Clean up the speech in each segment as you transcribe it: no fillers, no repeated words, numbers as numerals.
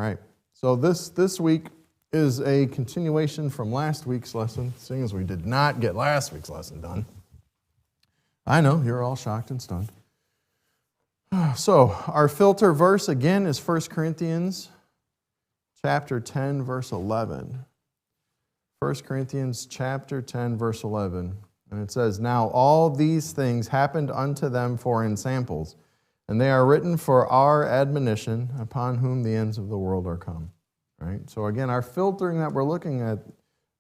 right. So this week is a continuation from last week's lesson, seeing as we did not get last week's lesson done. I know, you're all shocked and stunned. So, our filter verse again is 1 Corinthians chapter 10, verse 11. 1 Corinthians chapter 10, verse 11. And it says, "Now all these things happened unto them for ensamples, and they are written for our admonition, upon whom the ends of the world are come." Right? So again, our filtering that we're looking at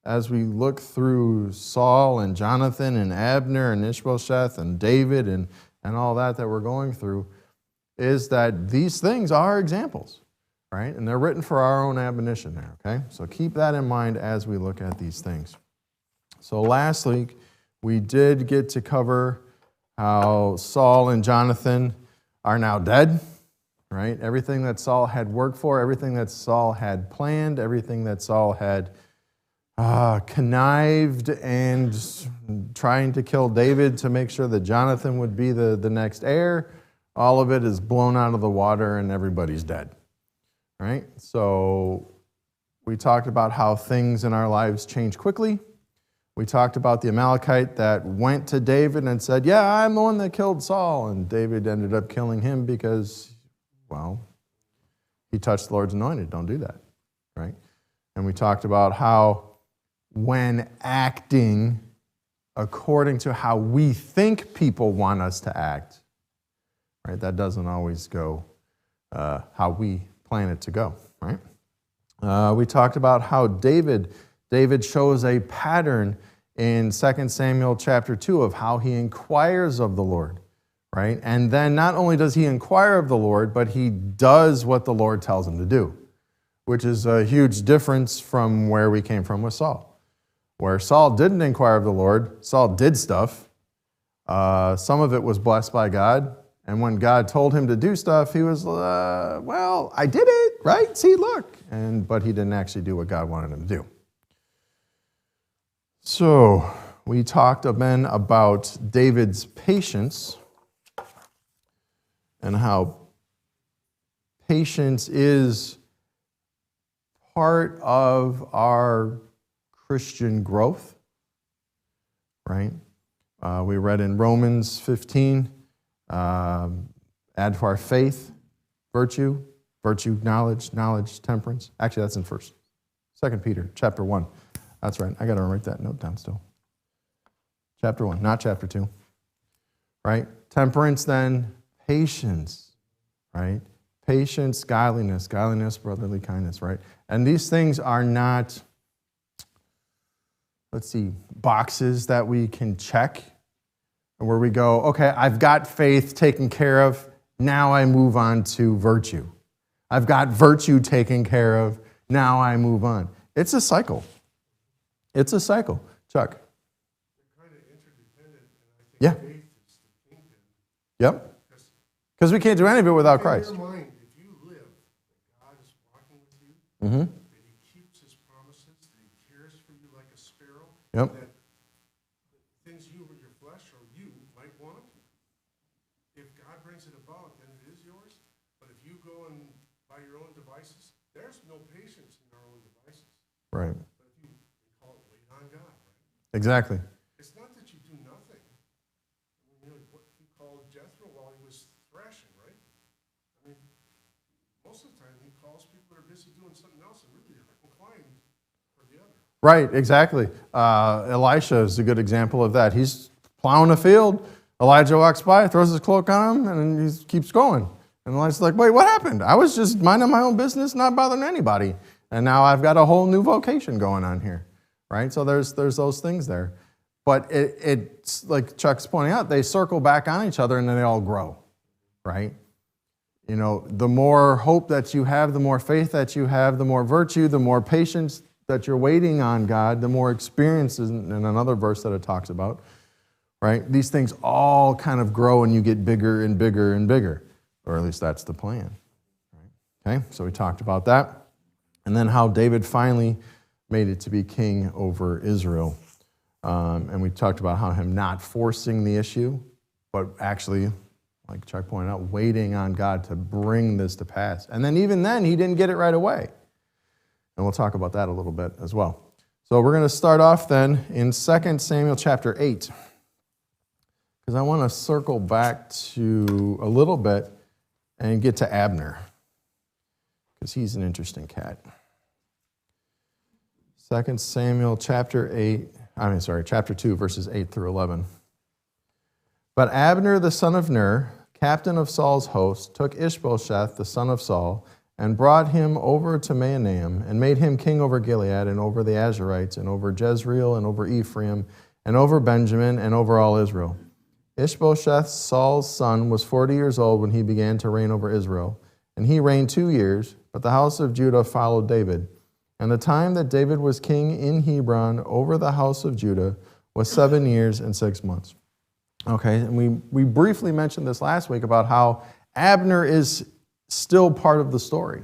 as we look through Saul and Jonathan and Abner and Ishbosheth and David and all that we're going through is that these things are examples, right? And they're written for our own admonition there, okay? So keep that in mind as we look at these things. So last week, we did get to cover how Saul and Jonathan are now dead, right? Everything that Saul had worked for, everything that Saul had planned, everything that Saul had connived and trying to kill David to make sure that Jonathan would be the next heir, all of it is blown out of the water and everybody's dead, right? So we talked about how things in our lives change quickly. We talked about the Amalekite that went to David and said, "Yeah, I'm the one that killed Saul." And David ended up killing him because, well, he touched the Lord's anointed. Don't do that, right? And we talked about how when acting according to how we think people want us to act, right, that doesn't always go how we plan it to go, right? We talked about how David shows a pattern in 2 Samuel chapter 2 of how he inquires of the Lord, right? And then not only does he inquire of the Lord, but he does what the Lord tells him to do, which is a huge difference from where we came from with Saul. Where Saul didn't inquire of the Lord, Saul did stuff. Some of it was blessed by God. And when God told him to do stuff, he was, well, I did it, right? See, look. But he didn't actually do what God wanted him to do. So we talked then about David's patience and how patience is part of our Christian growth, right? We read in Romans 15, add to our faith, virtue, knowledge, temperance. Actually, that's in 2 Peter, chapter 1. That's right. I got to write that note down still. Chapter 1, not chapter 2. Right? Temperance, then patience, right? Patience, godliness, brotherly kindness, right? And these things are not, boxes that we can check where we go, okay, I've got faith taken care of, now I move on to virtue. I've got virtue taken care of, now I move on. It's a cycle. It's a cycle. Chuck? They're kind of interdependent, and I think faith is the kingpin. Yep. Because we can't do any of it without Christ. In your mind, if you live that God is walking with you, Mm-hmm. that he keeps his promises, that he cares for you like a sparrow, Yep. that things you or your flesh or you might want, if God brings it about, then it is yours. But if you go and by your own devices, there's no patience in our own devices. Right. But if you call it wait on God, right? Exactly. It's not that you do nothing. I mean, what he called Jethro while he was thrashing, right? I mean, most of the time he calls people that are busy doing something else and really are inclined for the other. Right, exactly. Elisha is a good example of that. He's plowing a field. Elijah walks by, throws his cloak on him, and he keeps going. And Elisha's like, wait, what happened? I was just minding my own business, not bothering anybody. And now I've got a whole new vocation going on here, right? So there's those things there. But it's like Chuck's pointing out, they circle back on each other and then they all grow, right? You know, the more hope that you have, the more faith that you have, the more virtue, the more patience that you're waiting on God, the more experiences, in another verse that it talks about, right? These things all kind of grow and you get bigger and bigger and bigger, or at least that's the plan, right? Okay, so we talked about that. And then how David finally made it to be king over Israel. And we talked about how him not forcing the issue, but actually like Chuck pointed out, waiting on God to bring this to pass. And then even then, he didn't get it right away. And we'll talk about that a little bit as well. So we're going to start off then in 2 Samuel chapter 8. Because I want to circle back to a little bit and get to Abner. Because he's an interesting cat. 2 Samuel chapter 2, verses 8 through 11. But Abner the son of Ner, captain of Saul's host, took Ishbosheth the son of Saul, and brought him over to Mahanaim, and made him king over Gilead, and over the Asherites, and over Jezreel, and over Ephraim, and over Benjamin, and over all Israel. Ishbosheth, Saul's son, was 40 years old when he began to reign over Israel, and he reigned 2 years, but the house of Judah followed David. And the time that David was king in Hebron over the house of Judah was 7 years and 6 months. Okay, and we briefly mentioned this last week about how Abner is still part of the story,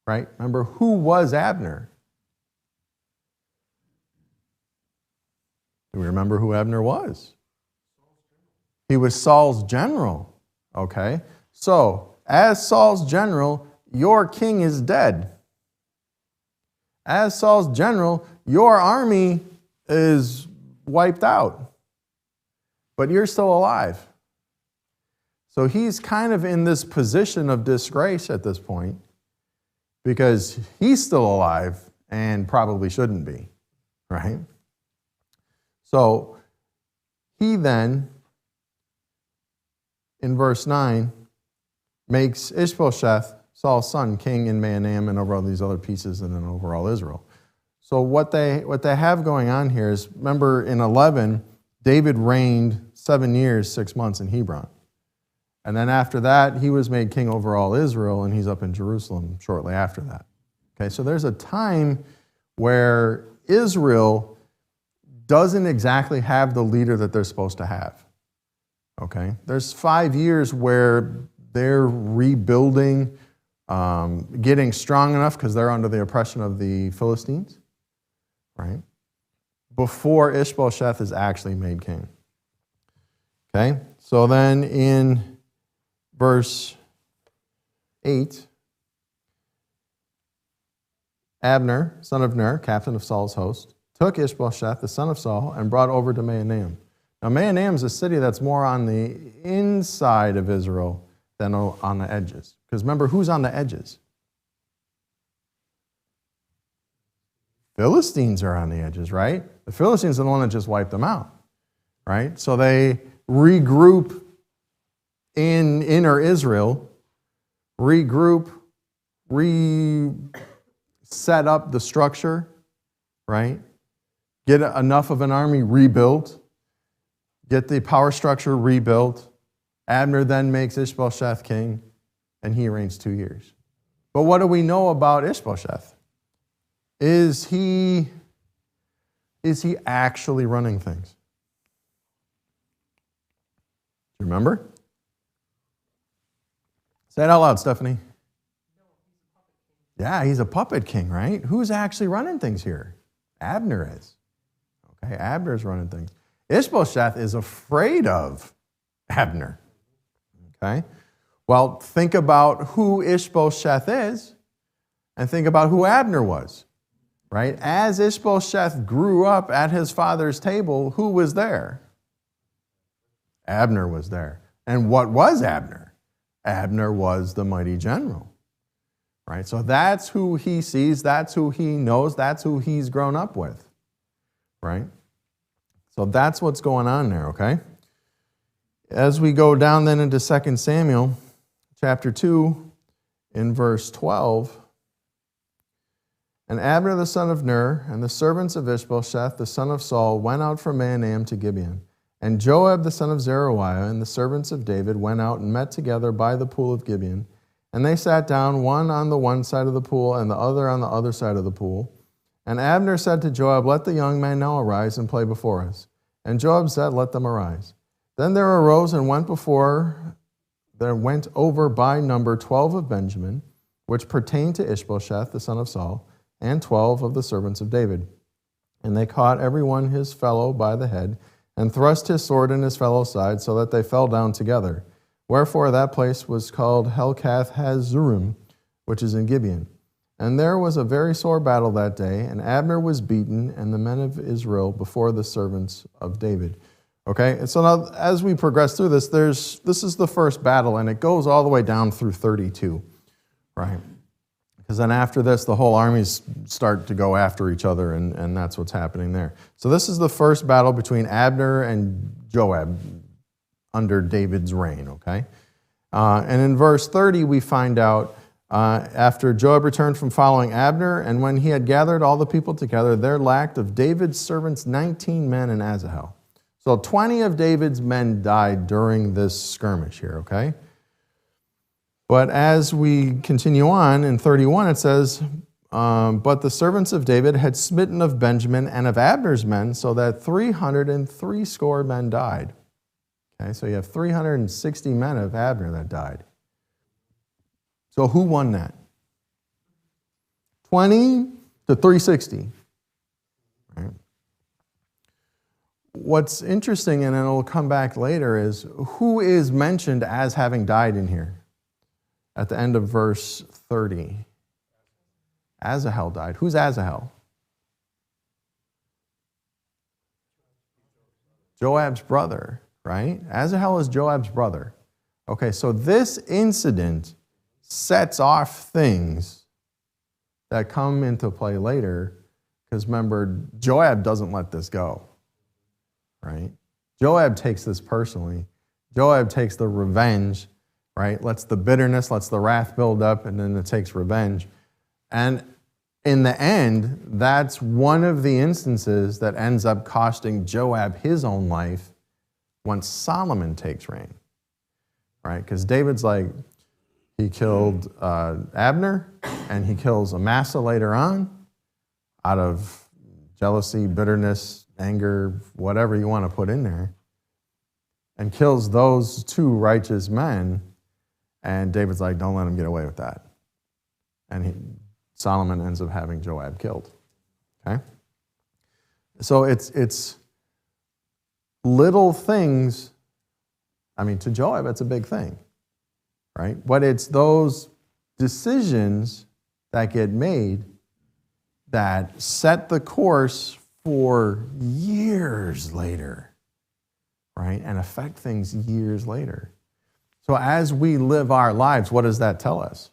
right? Remember, who was Abner? Do we remember who Abner was? He was Saul's general, okay? So, as Saul's general, your king is dead. As Saul's general, your army is wiped out. But you're still alive. So he's kind of in this position of disgrace at this point because he's still alive and probably shouldn't be, right? So he then, in verse 9, makes Ishbosheth, Saul's son, king in Mahanaim and over all these other pieces and then over all Israel. So what they have going on here is, remember in 11, David reigned 7 years, 6 months in Hebron. And then after that, he was made king over all Israel, and he's up in Jerusalem shortly after that. Okay, so there's a time where Israel doesn't exactly have the leader that they're supposed to have. Okay, there's 5 years where they're rebuilding, getting strong enough because they're under the oppression of the Philistines, right? Before Ishbosheth is actually made king. Okay, so then in verse 8, Abner, son of Ner, captain of Saul's host, took Ishbosheth, the son of Saul, and brought over to Mahanaim. Now, Mahanaim is a city that's more on the inside of Israel than on the edges. Because remember, who's on the edges? Philistines are on the edges, right? The Philistines are the one that just wiped them out, right? So they regroup in inner Israel, reset up the structure, right? Get enough of an army rebuilt, get the power structure rebuilt. Abner then makes Ishbosheth king, and he reigns 2 years. But what do we know about Ishbosheth? Is he actually running things? Do you remember? Say it out loud, Stephanie. Yeah, he's a puppet king, right? Who's actually running things here? Abner is. Okay, Abner's running things. Ishbosheth is afraid of Abner. Okay? Well, think about who Ishbosheth is and think about who Abner was. Right? As Ishbosheth grew up at his father's table, who was there? Abner was there. And what was Abner? Abner was the mighty general. Right? So that's who he sees, that's who he knows, that's who he's grown up with. Right? So that's what's going on there, okay? As we go down then into 2 Samuel chapter 2 in verse 12, and Abner the son of Ner and the servants of Ishbosheth the son of Saul went out from Mahanaim to Gibeon. And Joab the son of Zeruiah and the servants of David went out and met together by the pool of Gibeon. And they sat down, one on the one side of the pool and the other on the other side of the pool. And Abner said to Joab, "Let the young men now arise and play before us." And Joab said, "Let them arise." Then there arose and went over by number 12 of Benjamin, which pertained to Ishbosheth the son of Saul, and 12 of the servants of David. And they caught every one his fellow by the head, and thrust his sword in his fellow's side, so that they fell down together. Wherefore that place was called Helkath Hazurim, which is in Gibeon. And there was a very sore battle that day, and Abner was beaten, and the men of Israel before the servants of David. Okay, and so now as we progress through this, this is the first battle, and it goes all the way down through 32, right? Because then after this, the whole armies start to go after each other, and that's what's happening there. So this is the first battle between Abner and Joab under David's reign, okay? And in verse 30, we find out, after Joab returned from following Abner, and when he had gathered all the people together, there lacked of David's servants 19 men in Azahel. So 20 of David's men died during this skirmish here, okay? But as we continue on, in 31 it says, but the servants of David had smitten of Benjamin and of Abner's men, so that 360 men died. Okay, so you have 360 men of Abner that died. So who won that? 20 to 360. Right? What's interesting, and it'll come back later, is who is mentioned as having died in here? At the end of verse 30. Asahel died. Who's Asahel? Joab's brother, right? Asahel is Joab's brother. Okay, so this incident sets off things that come into play later, because remember, Joab doesn't let this go, right? Joab takes this personally. Joab takes the revenge, right? Lets the bitterness, lets the wrath build up, and then it takes revenge. And in the end, that's one of the instances that ends up costing Joab his own life once Solomon takes reign, right? Because David's like, he killed Abner, and he kills Amasa later on out of jealousy, bitterness, anger, whatever you want to put in there, and kills those two righteous men. And David's like, don't let him get away with that. And Solomon ends up having Joab killed. Okay? So it's little things. I mean, to Joab, it's a big thing, right? But it's those decisions that get made that set the course for years later, right? And affect things years later. So as we live our lives, what does that tell us?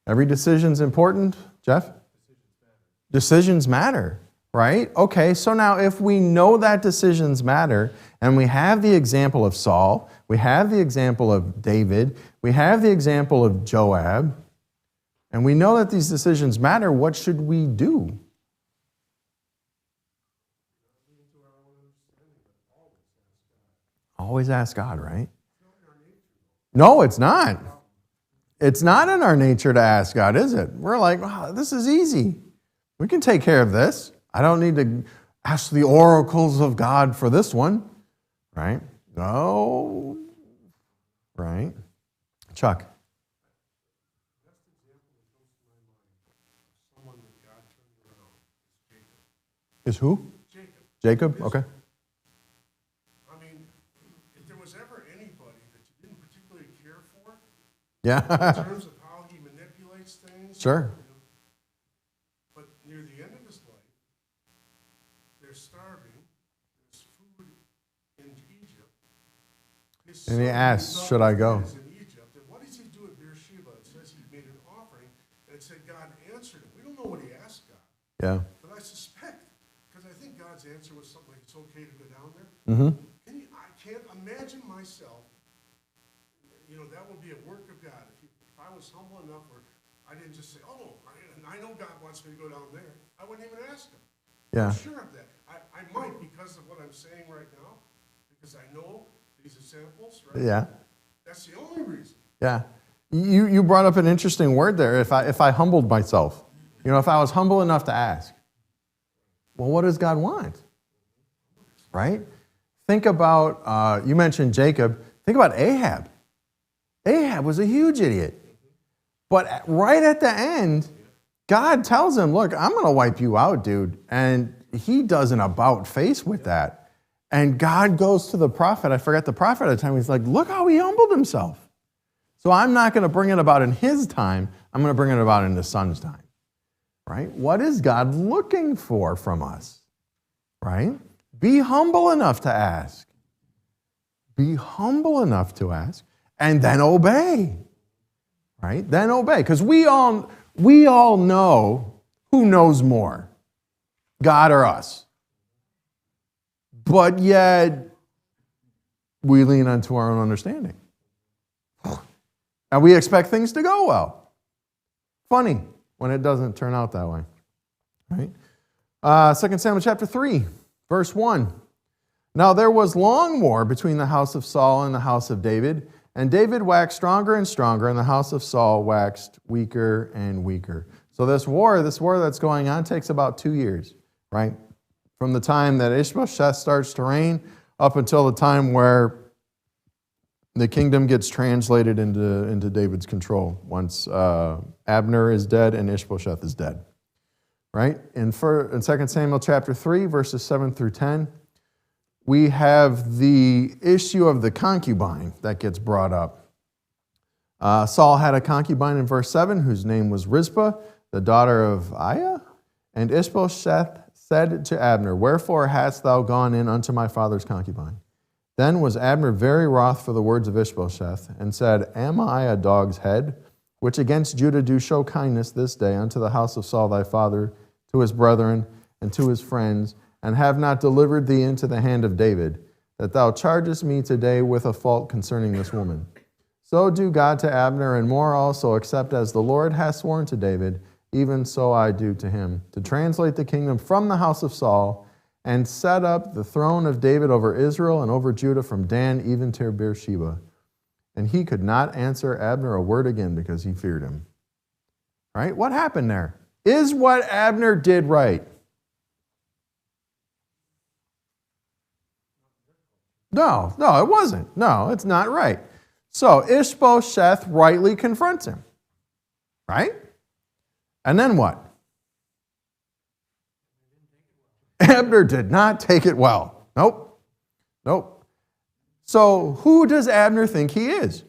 Every decision's important, Jeff? Decisions matter, right? Okay, so now if we know that decisions matter, and we have the example of Saul, we have the example of David, we have the example of Joab, and we know that these decisions matter, what should we do? Always ask God, right? No, it's not. It's not in our nature to ask God, is it? We're like, wow, this is easy. We can take care of this. I don't need to ask the oracles of God for this one, right? No, right? Chuck. Is who? Jacob. Jacob? Okay. I mean, if there was ever anybody that you didn't particularly care for, Yeah. in terms of how he manipulates things. Sure. But near the end of his life, they're starving. There's food in Egypt. His And he son, asks, who's should I go? is in Egypt. And what does he do at Beersheba? It says he made an offering, and it said God answered him. We don't know what he asked God, Yeah. but I suspect, because I think God's answer was something like, it's okay to go down there. Mm-hmm. I can't imagine myself, that would be a work of God. If I was humble enough where I didn't just say, I know God wants me to go down there, I wouldn't even ask him. Yeah. I'm sure of that. I might because of what I'm saying right now, because I know these examples, right? Yeah. That's the only reason. Yeah. You brought up an interesting word there. If I humbled myself, if I was humble enough to ask, well, what does God want? Right? Think about, you mentioned Jacob. Think about Ahab. Ahab was a huge idiot. But right at the end, God tells him, look, I'm going to wipe you out, dude. And he does an about face with that. And God goes to the prophet. I forgot the prophet at the time. He's like, look how he humbled himself. So I'm not going to bring it about in his time. I'm going to bring it about in the son's time. Right? What is God looking for from us? Right? Be humble enough to ask. Be humble enough to ask, and then obey. Right? Then obey. Because we all know who knows more, God or us. But yet, we lean onto our own understanding. And we expect things to go well. Funny when it doesn't turn out that way. Right? 2 Samuel chapter 3, verse 1. Now there was long war between the house of Saul and the house of David, and David waxed stronger and stronger, and the house of Saul waxed weaker and weaker. So this war that's going on takes about 2 years, right? From the time that Ishbosheth starts to reign up until the time where the kingdom gets translated into David's control once Abner is dead and Ishbosheth is dead. Right? In 2 Samuel chapter 3, verses 7 through 10, we have the issue of the concubine that gets brought up. Saul had a concubine in verse 7 whose name was Rizpah, the daughter of Aiah. And Ishbosheth said to Abner, wherefore hast thou gone in unto my father's concubine? Then was Abner very wroth for the words of Ishbosheth, and said, am I a dog's head, which against Judah do show kindness this day unto the house of Saul thy father, to his brethren, and to his friends, and have not delivered thee into the hand of David, that thou chargest me today with a fault concerning this woman? So do God to Abner, and more also, except as the Lord hath sworn to David, even so I do to him, to translate the kingdom from the house of Saul, and set up the throne of David over Israel and over Judah from Dan even to Beersheba. And he could not answer Abner a word again because he feared him. Right? What happened there? Is what Abner did right? No, it wasn't. No, it's not right. So Ishbosheth rightly confronts him. Right? And then what? Abner did not take it well. Nope. So who does Abner think he is?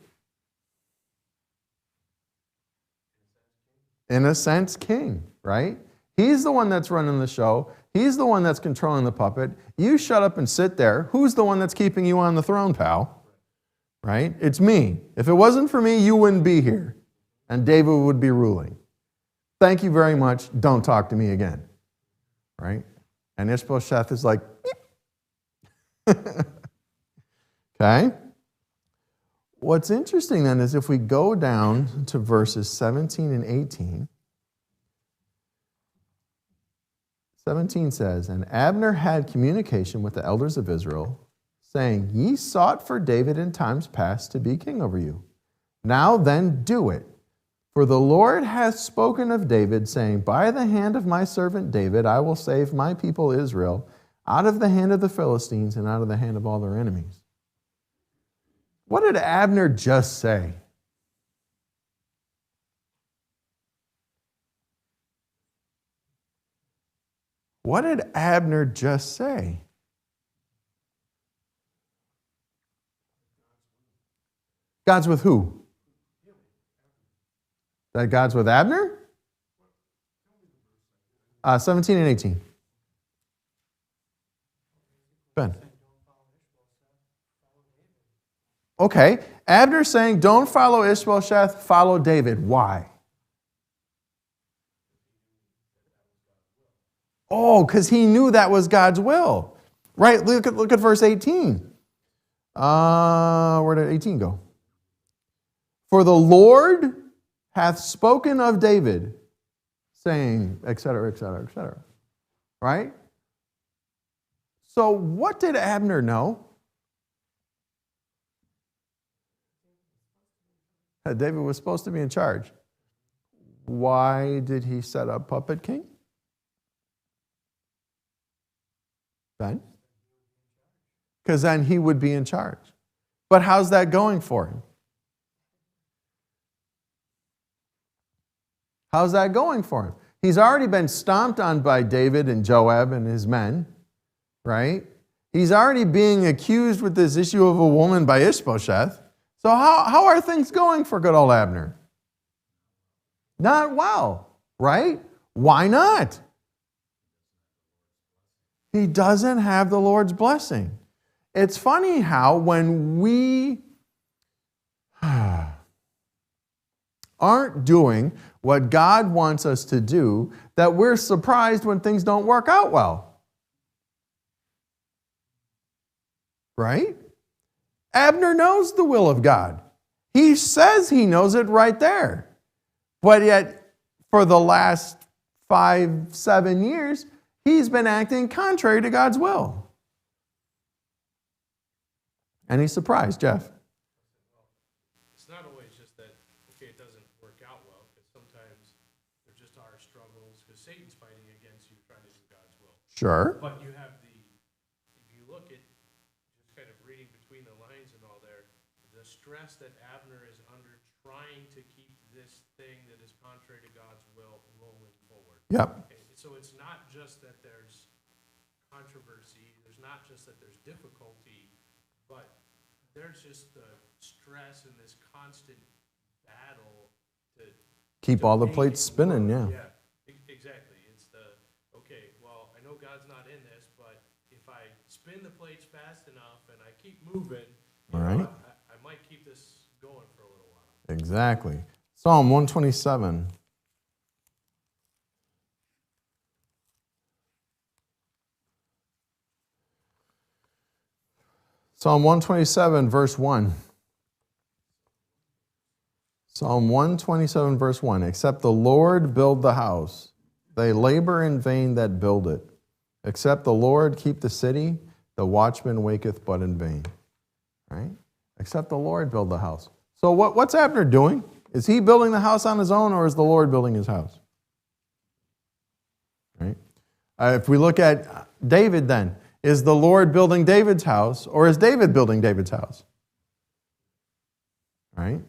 In a sense, king, right? He's the one that's running the show. He's the one that's controlling the puppet. You shut up and sit there. Who's the one that's keeping you on the throne, pal? Right? It's me. If it wasn't for me, you wouldn't be here. And David would be ruling. Thank you very much. Don't talk to me again. Right? And Ishbosheth is like, okay? What's interesting then is if we go down to verses 17 and 18, 17 says, and Abner had communication with the elders of Israel, saying, ye sought for David in times past to be king over you. Now then do it. For the Lord hath spoken of David, saying, by the hand of my servant David I will save my people Israel out of the hand of the Philistines and out of the hand of all their enemies. What did Abner just say? What did Abner just say? God's with who? That God's with Abner? 17 and 18. Ben. Okay, Abner's saying, don't follow Ishbosheth, follow David. Why? Oh, because he knew that was God's will. Right, look at verse 18. Where did 18 go? For the Lord hath spoken of David, saying, etc., etc., etc. Right? So what did Abner know? That David was supposed to be in charge. Why did he set up puppet king? Ben? Because then he would be in charge. But how's that going for him? How's that going for him? He's already been stomped on by David and Joab and his men, right? He's already being accused with this issue of a woman by Ishbosheth. So how are things going for good old Abner? Not well, right? Why not? He doesn't have the Lord's blessing. It's funny how when we aren't doing what God wants us to do, that we're surprised when things don't work out well. Right? Abner knows the will of God. He says he knows it right there. But yet, for the last 5-7 years, he's been acting contrary to God's will. And he's surprised, Jeff. It's not always just that, okay, it doesn't work out well, because sometimes there just are struggles, because Satan's fighting against you trying to do God's will. Sure. But you have if you look at, just kind of reading between the lines and all there, the stress that Abner is under trying to keep this thing that is contrary to God's will rolling forward. Yep. Okay, so it's not just that there's controversy, there's not just that there's difficulty, but there's just the stress and this constant battle to Keep all the make plates it spinning, work. yeah. Exactly. It's okay, well, I know God's not in this, but if I spin the plates fast enough and I keep moving, All right. I might keep this going for a little while. Exactly. Psalm 127. Psalm 127, verse 1. Psalm 127, verse 1. Except the Lord build the house, they labor in vain that build it. Except the Lord keep the city, the watchman waketh but in vain. Right? Except the Lord build the house. So what's Abner doing? Is he building the house on his own, or is the Lord building his house? Right? If we look at David then, is the Lord building David's house, or is David building David's house? Right?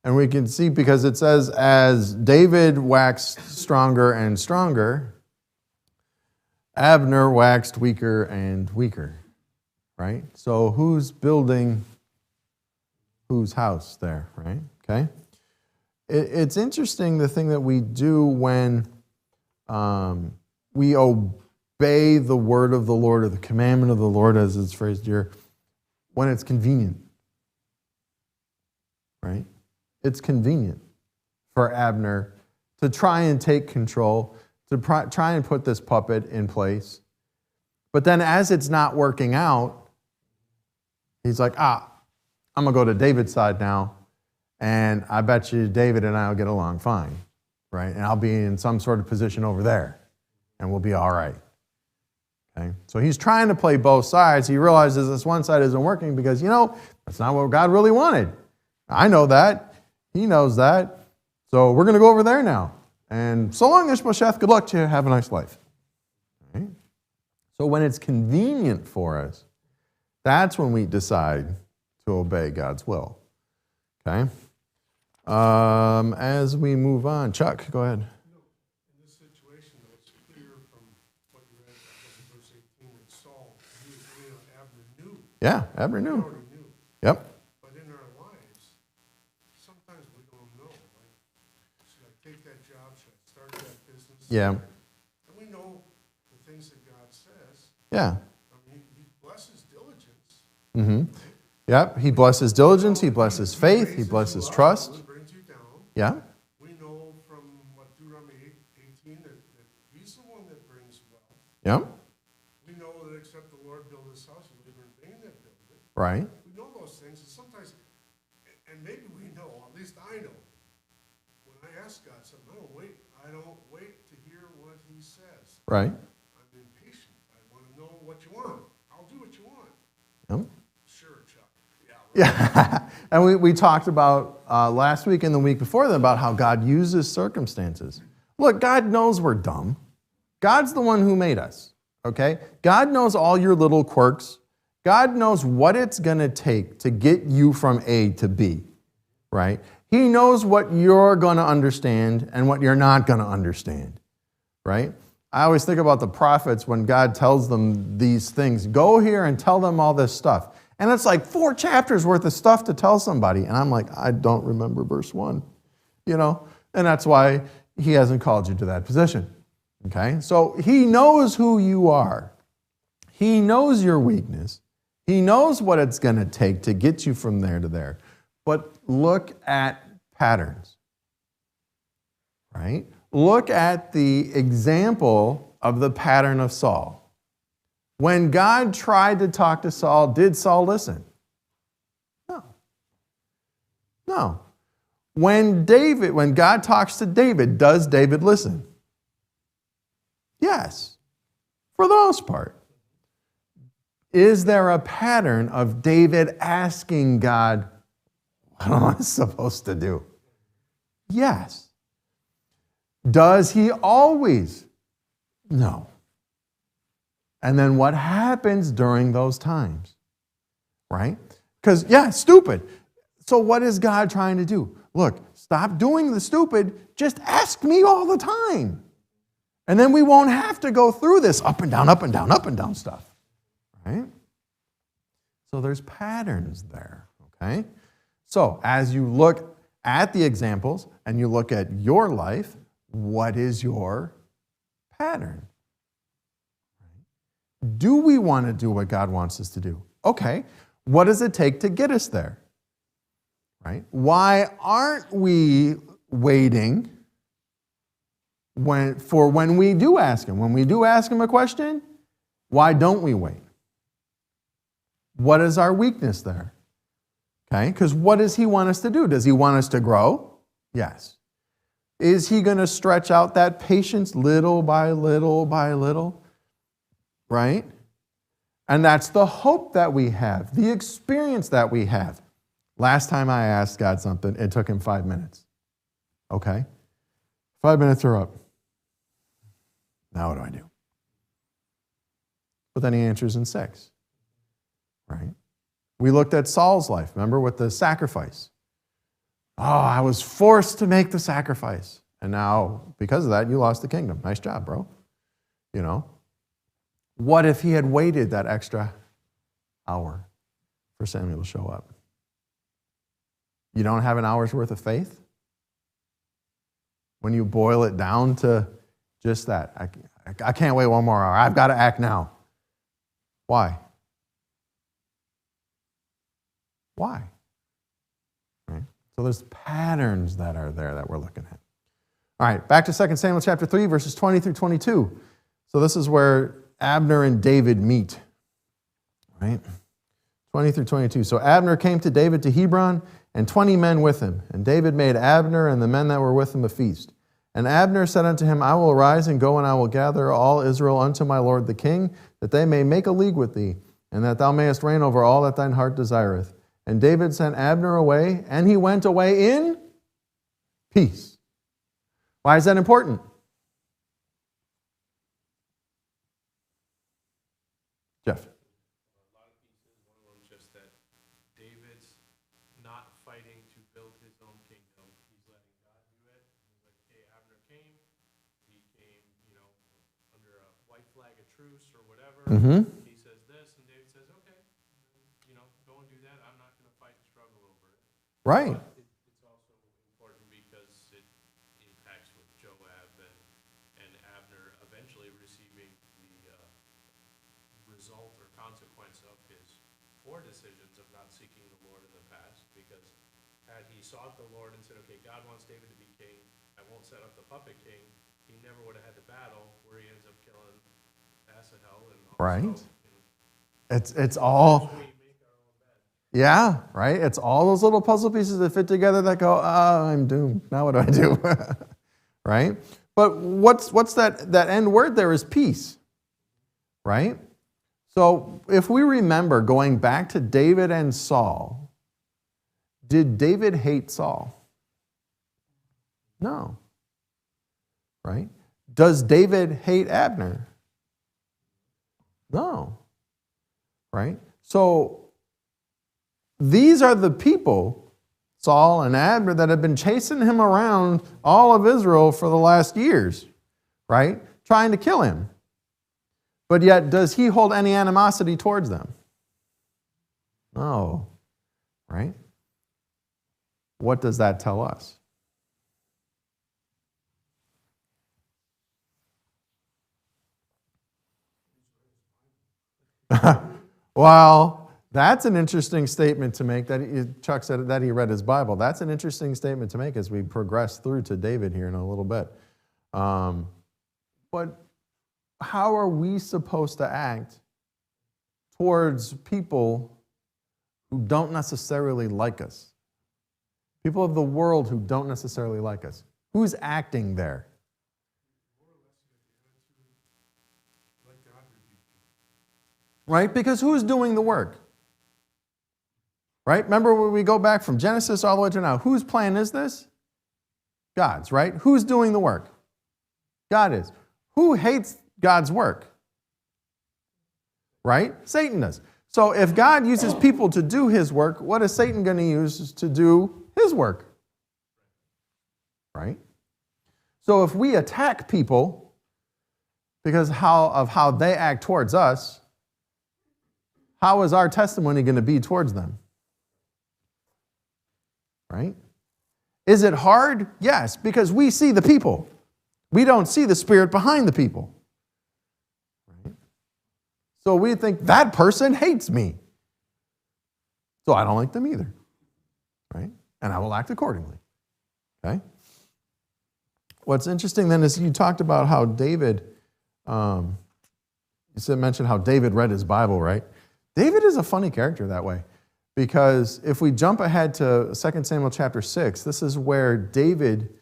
And we can see, because it says, as David waxed stronger and stronger, Abner waxed weaker and weaker. Right? So who's building whose house there? Right? Okay? It's interesting, the thing that we do when we obey the word of the Lord, or the commandment of the Lord, as it's phrased here, when it's convenient. Right? It's convenient for Abner to try and take control, to try and put this puppet in place. But then as it's not working out, he's like, I'm going to go to David's side now, and I bet you David and I will get along fine, right? And I'll be in some sort of position over there, and we'll be all right. Okay? So he's trying to play both sides. He realizes this one side isn't working because, that's not what God really wanted. I know that. He knows that. So we're going to go over there now. And so long, Ishbosheth, good luck to you. Have a nice life. Right? So when it's convenient for us, that's when we decide to obey God's will. Okay? As we move on, Chuck, go ahead. In this situation, though, it's clear from what you read, verse 18, that Saul knew, Abner knew. Yeah, Abner He knew. already knew. Yep. But in our lives, sometimes we don't know. Like, should I take that job? Should I start that business? Yeah. And we know the things that God says. Yeah. I mean, He blesses diligence. Mm-hmm. Yep. He blesses diligence. He blesses faith. He blesses trust. Brings you down. Yeah. We know from what Deuteronomy 18 that He's the one that brings wealth. Yep. We know that except the Lord build His house, He labor in vain that build it. Right. We know those things, and sometimes, and maybe we know, at least I know, when I ask God something, I don't wait to hear what He says. Right. I'm impatient. I want to know what you want. I'll do what you want. Yep. Sure, Chuck. Yeah. And we talked about last week and the week before that about how God uses circumstances. Look, God knows we're dumb. God's the one who made us. Okay? God knows all your little quirks. God knows what it's going to take to get you from A to B. Right? He knows what you're going to understand and what you're not going to understand. Right? I always think about the prophets when God tells them these things. Go here and tell them all this stuff. And it's like 4 chapters worth of stuff to tell somebody. And I'm like, I don't remember verse 1. And that's why he hasn't called you to that position. Okay? So he knows who you are. He knows your weakness. He knows what it's going to take to get you from there to there. But look at patterns. Right? Look at the example of the pattern of Saul. When God tried to talk to Saul, did Saul listen? No. When God talks to David, does David listen? Yes, for the most part. Is there a pattern of David asking God, what am I supposed to do? Yes. Does he always? No. And then what happens during those times? Right? Because, stupid. So what is God trying to do? Look, stop doing the stupid. Just ask me all the time. And then we won't have to go through this up and down, up and down, up and down stuff. Right? So there's patterns there. Okay? So as you look at the examples and you look at your life, what is your pattern? Do we want to do what God wants us to do? Okay, what does it take to get us there? Right? Why aren't we waiting when we do ask Him? When we do ask Him a question, why don't we wait? What is our weakness there? Okay, because what does He want us to do? Does He want us to grow? Yes. Is He going to stretch out that patience little by little by little? Right? And that's the hope that we have, the experience that we have. Last time I asked God something, it took Him 5 minutes. Okay? 5 minutes are up. Now what do I do? But then He answers in 6. Right? We looked at Saul's life, remember, with the sacrifice. Oh, I was forced to make the sacrifice. And now, because of that, you lost the kingdom. Nice job, bro. What if he had waited that extra hour for Samuel to show up? You don't have an hour's worth of faith? When you boil it down to just that, I can't wait 1 more hour. I've got to act now. Why? Why? Right? So there's patterns that are there that we're looking at. All right, back to 2 Samuel chapter 3, verses 20 through 22. So this is where Abner and David meet. Right? 20 through 22. So Abner came to David to Hebron, and 20 men with him. And David made Abner and the men that were with him a feast. And Abner said unto him, I will arise and go, and I will gather all Israel unto my lord the king, that they may make a league with thee, and that thou mayest reign over all that thine heart desireth. And David sent Abner away, and he went away in peace. Why is that important? Jeff. A lot of pieces. One of them just that David's not fighting to build his own kingdom. He's letting God do it. He's like, hey, Abner came. He came, under a white flag of truce or whatever. Mm-hmm. He says this, and David says, okay, go and do that. I'm not going to fight and struggle over it. Right. But it's also important because it impacts with Joab and Abner eventually receiving the result or consequence of his poor decisions of not seeking the Lord in the past, because had he sought the Lord and said, okay, God wants David to be king, I won't set up the puppet king, he never would have had the battle where he ends up killing Asahel and also, Right. It's all, we make our own bed. yeah, right? It's all those little puzzle pieces that fit together that go, I'm doomed. Now what do I do? Right? But what's that end word there is peace, right? So if we remember going back to David and Saul, did David hate Saul? No. Right? Does David hate Abner? No. Right? So these are the people, Saul and Abner, that have been chasing him around all of Israel for the last years. Right? trying to kill him. But yet, does he hold any animosity towards them? No. Right? What does that tell us? Well, that's an interesting statement to make. Chuck said that he read his Bible. That's an interesting statement to make as we progress through to David here in a little bit. But how are we supposed to act towards people who don't necessarily like us? People of the world who don't necessarily like us. Who's acting there? Right? Because who's doing the work? Right? Remember when we go back from Genesis all the way to now, whose plan is this? God's, right? Who's doing the work? God is. Who hates God's work? Right? Satan does. So if God uses people to do his work, what is Satan going to use to do his work? Right? So if we attack people because of how they act towards us, how is our testimony going to be towards them? Right? Is it hard? Yes, because we see the people. We don't see the spirit behind the people. Right? So we think that person hates me. So I don't like them either. Right? And I will act accordingly. Okay? What's interesting then is you talked about how David, mentioned how David read his Bible, right? David is a funny character that way, because if we jump ahead to 2 Samuel chapter 6, this is where David,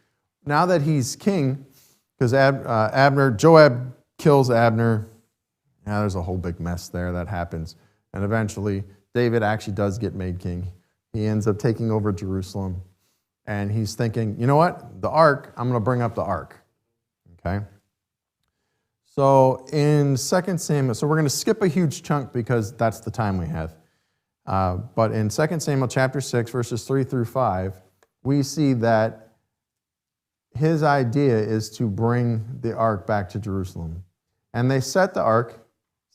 now that he's king, because Joab kills Abner, there's a whole big mess there that happens, and eventually David actually does get made king. He ends up taking over Jerusalem, and he's thinking, you know what, the ark, I'm going to bring up the ark, okay? So in 2 Samuel, so we're going to skip a huge chunk because that's the time we have. But in 2 Samuel chapter 6, verses 3 through 5, we see that his idea is to bring the ark back to Jerusalem. And they set the ark,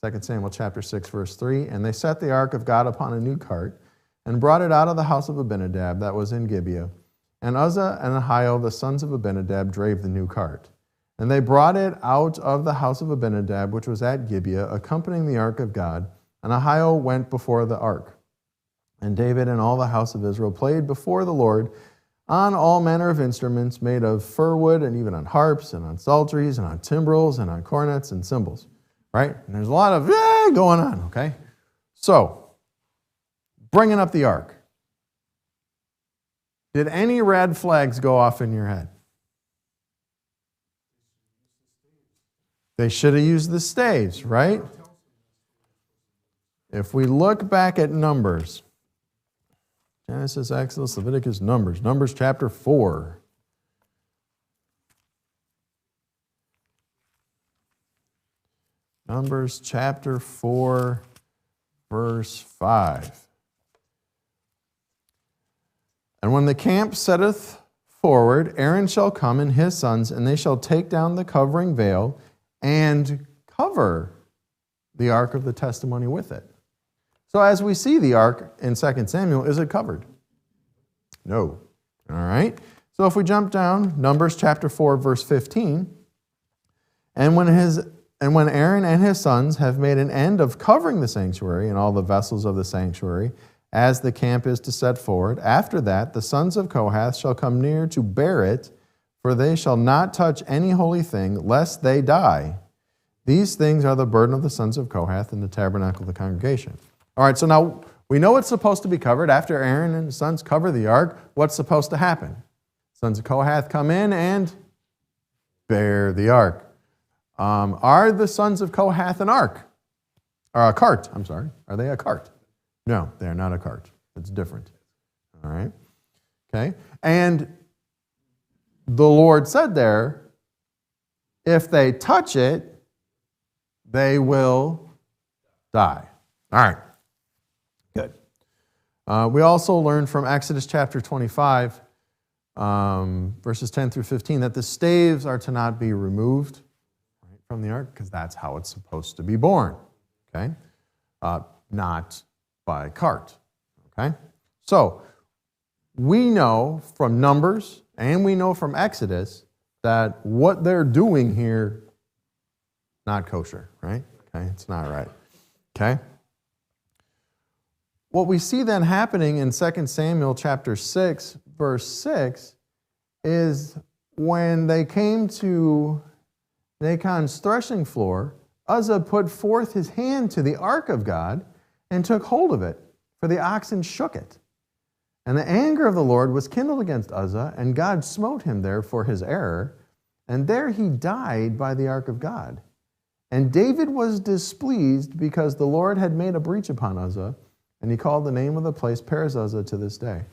2 Samuel chapter 6, verse 3, and they set the ark of God upon a new cart and brought it out of the house of Abinadab that was in Gibeah. And Uzzah and Ahio, the sons of Abinadab, drave the new cart. And they brought it out of the house of Abinadab, which was at Gibeah, accompanying the ark of God. And Ahio went before the ark. And David and all the house of Israel played before the Lord on all manner of instruments made of fir wood, and even on harps, and on psalteries, and on timbrels, and on cornets, and cymbals. Right? And there's a lot of going on, okay? So, bringing up the ark. Did any red flags go off in your head? They should have used the staves, right? If we look back at Numbers, Genesis, Exodus, Leviticus, Numbers chapter 4. Numbers chapter 4, verse 5. And when the camp setteth forward, Aaron shall come and his sons, and they shall take down the covering veil and cover the ark of the testimony with it. So as we see the ark in 2 Samuel, is it covered? No. All right. So if we jump down, Numbers chapter 4, verse 15, and when Aaron and his sons have made an end of covering the sanctuary and all the vessels of the sanctuary, as the camp is to set forward, after that the sons of Kohath shall come near to bear it, for they shall not touch any holy thing, lest they die. These things are the burden of the sons of Kohath in the tabernacle of the congregation. All right, so now we know what's supposed to be covered. After Aaron and his sons cover the ark, what's supposed to happen? Sons of Kohath come in and bear the ark. Are the sons of Kohath an ark? Or a cart, I'm sorry. Are they a cart? No, they are not a cart. It's different. All right? Okay? And the Lord said there, if they touch it, they will die. All right. Good. We also learned from Exodus chapter 25, verses 10 through 15, that the staves are to not be removed from the ark? Because that's how it's supposed to be born, okay? Not by cart, okay? So we know from Numbers and we know from Exodus that what they're doing here, not kosher, right? Okay, it's not right, okay? What we see then happening in 2 Samuel chapter 6, verse 6, is when they came to Nachon's threshing floor, Uzzah put forth his hand to the ark of God and took hold of it, for the oxen shook it. And the anger of the Lord was kindled against Uzzah, and God smote him there for his error, and there he died by the ark of God. And David was displeased because the Lord had made a breach upon Uzzah, and he called the name of the place Perez-Uzzah to this day.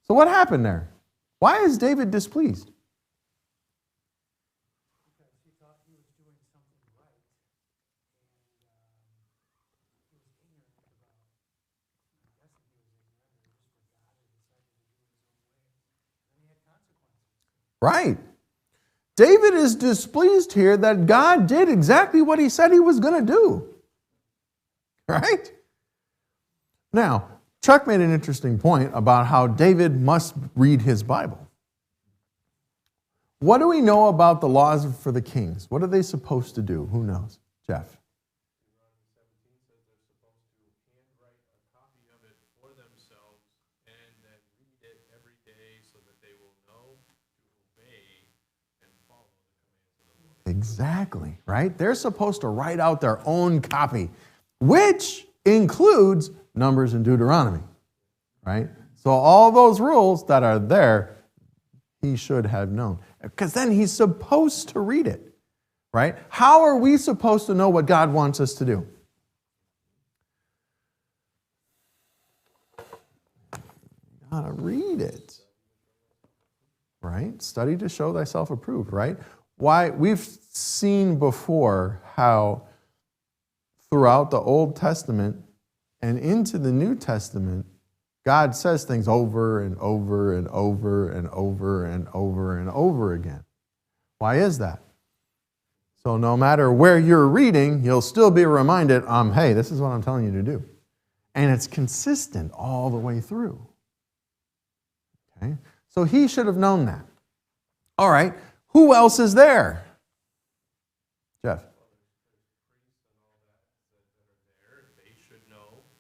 So what happened there? Why is David displeased? Because he thought he was doing something right, and he was ignorant about, I'm guessing he was ignorant, or just forgot, or decided to do it his own way, and then he had consequences. Right. David is displeased here that God did exactly what he said he was going to do. Right? Now, Chuck made an interesting point about how David must read his Bible. What do we know about the laws for the kings? What are they supposed to do? Who knows? Jeff. Deuteronomy 17 says they're supposed to handwrite a copy of it for themselves and then read it every day so that they will know to obey and follow the commands of the Lord. Exactly, right? They're supposed to write out their own copy, which includes Numbers and Deuteronomy, right? So all those rules that are there, he should have known. Because then he's supposed to read it, right? How are we supposed to know what God wants us to do? You gotta read it, right? Study to show thyself approved, right? Why we've seen before how throughout the Old Testament and into the New Testament, God says things over and over and over and over and over and over again. Why is that? So no matter where you're reading, you'll still be reminded, hey, this is what I'm telling you to do. And it's consistent all the way through. Okay? So he should have known that. All right, who else is there? Jeff.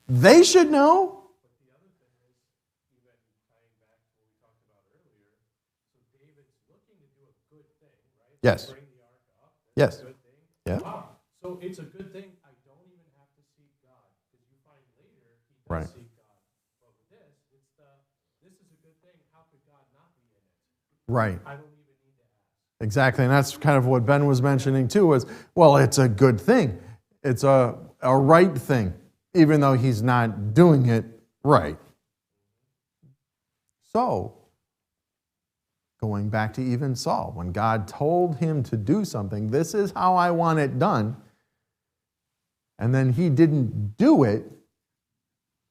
They should know. But the other thing is, even tying back to what we talked about earlier, so David's looking to do a good thing, right? Yes. Bring the ark up. Yes. A good thing. Yeah. Wow. So it's a good thing I don't even have to seek God. Because you find later he does Right. seek God. But with this, this is a good thing. How could God not be in it? Right. I don't even need to ask. Exactly. And that's kind of what Ben was mentioning too, was, well, it's a good thing. It's a right thing, even though he's not doing it right. So, going back to even Saul, when God told him to do something, this is how I want it done, and then he didn't do it,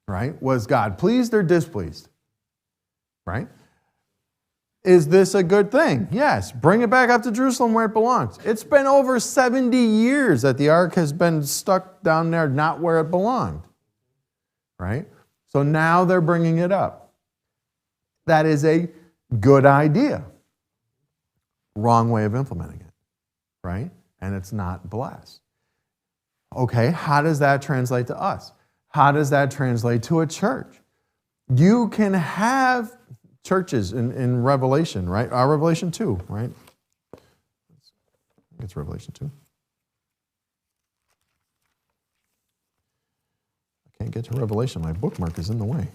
right? Was God pleased or displeased? Right? Is this a good thing? Yes. Bring it back up to Jerusalem where it belongs. It's been over 70 years that the ark has been stuck down there, not where it belonged. Right? So now they're bringing it up. That is a good idea. Wrong way of implementing it. Right? And it's not blessed. Okay, how does that translate to us? How does that translate to a church? You can have churches in Revelation, right? Revelation 2, right? I think it's Revelation 2. I can't get to Revelation. My bookmark is in the way.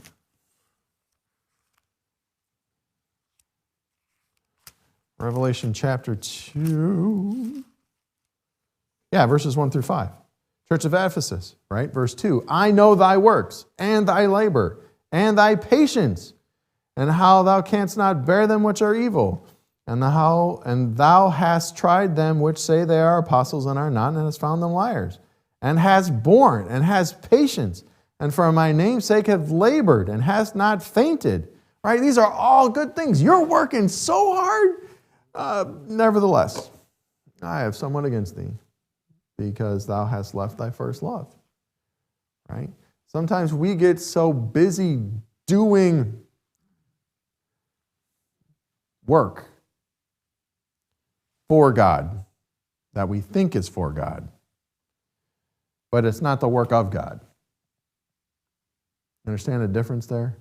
Revelation chapter 2. Yeah, verses 1 through 5. Church of Ephesus, right? Verse 2. I know thy works, and thy labor, and thy patience, and how thou canst not bear them which are evil, and thou hast tried them which say they are apostles and are not, and hast found them liars, and hast borne, and hast patience, and for my name's sake have labored, and hast not fainted. Right? These are all good things. You're working so hard. Nevertheless, I have somewhat against thee, because thou hast left thy first love. Right? Sometimes we get so busy doing work for God that we think is for God, but it's not the work of God. Understand the difference there?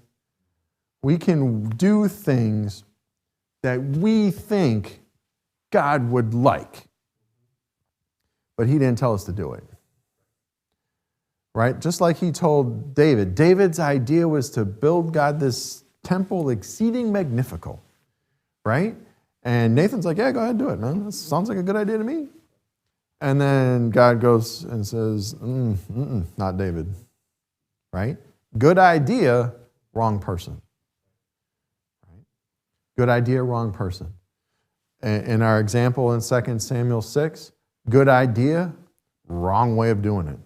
We can do things that we think God would like, but he didn't tell us to do it. Right? Just like he told David. David's idea was to build God this temple exceeding magnifical. Right? And Nathan's like, yeah, go ahead and do it, man. That sounds like a good idea to me. And then God goes and says, not David. Right? Good idea, wrong person. Right? Good idea, wrong person. In our example in 2 Samuel 6, good idea, wrong way of doing it.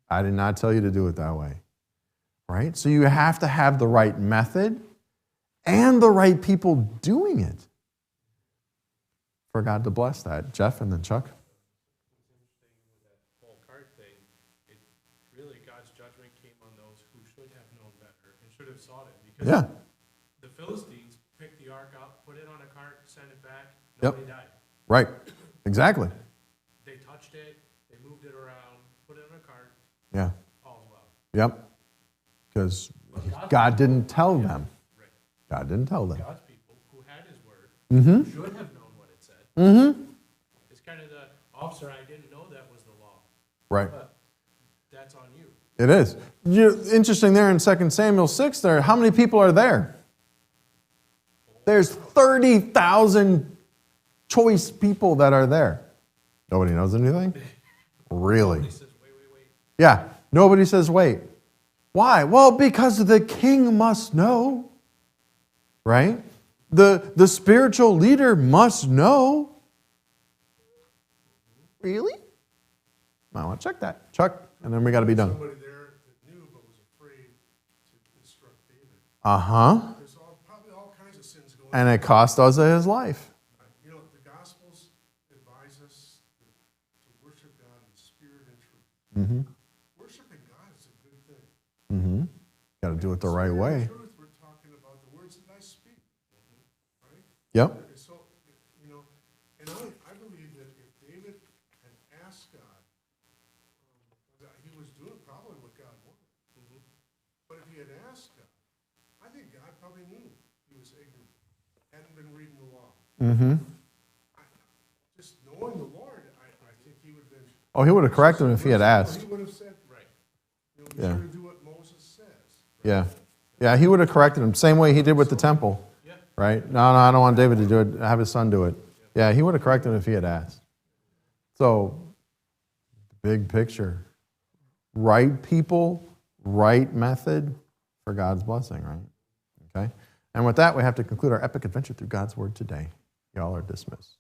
I did not tell you to do it that way. Right? So you have to have the right method and the right people doing it for God to bless that. Jeff and then Chuck. That whole cart thing, it really, God's judgment came on those who should have known better and should have sought it. Because the Philistines picked the ark up, put it on a cart, sent it back, nobody died. Right. Exactly. They touched it, they moved it around, put it on a cart, Yeah. all's well. Yep. Because God didn't tell them. Right. God didn't tell them. God's people who had his word should have known what it said. It's kind of the officer, I didn't know that was the law. Right. But that's on you. It is. Interesting there in 2 Samuel 6 there, how many people are there? There's 30,000 choice people that are there. Nobody knows anything? Really? Nobody says, wait. Yeah. Nobody says wait. Why? Well, because the king must know. Right? The spiritual leader must know. Really? I want to check that. Chuck, and then we got to be done. Somebody there that knew but was afraid to instruct David. Uh-huh. There's probably all kinds of sins going on. And it cost Uzzah his life. You know, the Gospels advise us to worship God in spirit and truth. Worshiping God is a good thing. Got to do it the right way. In truth, we're talking about the words that I speak. Right? Yep. And so, you know, and I believe that if David had asked God, that he was doing probably what God wanted. But if he had asked God, I think God probably knew he was ignorant, hadn't been reading the law. Just knowing the Lord, I think he would have been. Oh, he would have corrected him if he had asked. He would have said, Right. you know, be sure to do what Moses says. Yeah. Yeah, he would have corrected him. Same way he did with the temple. Yeah. Right? No, I don't want David to do it. Have his son do it. Yeah, he would have corrected him if he had asked. So, big picture. Right people, right method for God's blessing, right? Okay? And with that, we have to conclude our epic adventure through God's word today. Y'all are dismissed.